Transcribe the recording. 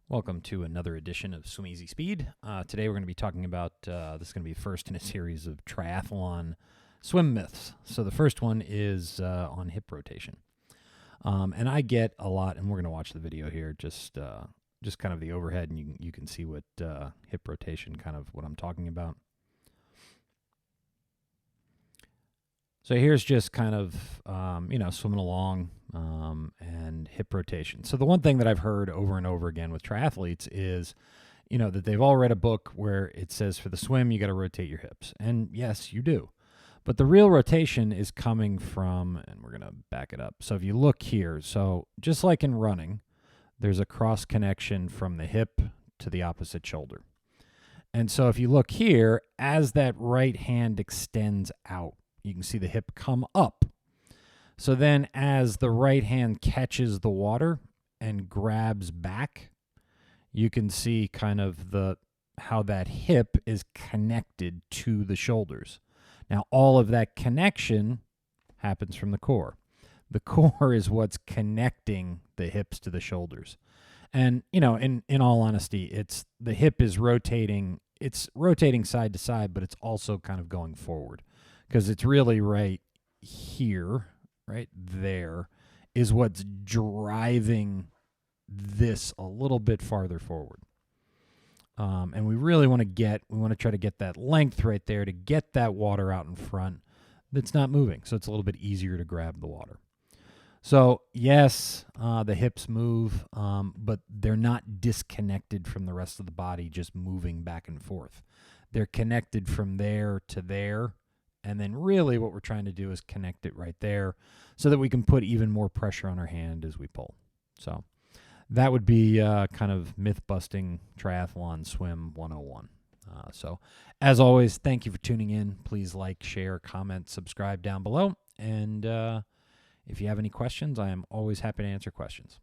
Welcome to another edition of Swim Easy Speed. Today we're going to be talking about, this is going to be first in a series of triathlon swim myths. So the first one is on hip rotation. And I get a lot, and we're going to watch the video here, just kind of the overhead, and you can see what hip rotation, kind of what I'm talking about. So here's just kind of, swimming along and hip rotation. So the one thing that I've heard over and over again with triathletes is, that they've all read a book where it says for the swim, you got to rotate your hips. And yes, you do. But the real rotation is coming from, and we're going to back it up. So if you look here, so just like in running, there's a cross connection from the hip to the opposite shoulder. And so if you look here, as that right hand extends out, you can see the hip come up. So then as the right hand catches the water and grabs back, you can see kind of how that hip is connected to the shoulders. Now, all of that connection happens from the core. The core is what's connecting the hips to the shoulders. And, in all honesty, it's the hip is rotating. It's rotating side to side, but it's also kind of going forward. Because it's really right here, right there, is what's driving this a little bit farther forward. And we really want to try to get that length right there to get that water out in front that's not moving. So it's a little bit easier to grab the water. So yes, the hips move, but they're not disconnected from the rest of the body, just moving back and forth. They're connected from there to there. And then really what we're trying to do is connect it right there so that we can put even more pressure on our hand as we pull. So that would be kind of myth-busting triathlon swim 101. So as always, thank you for tuning in. Please like, share, comment, subscribe down below. And if you have any questions, I am always happy to answer questions.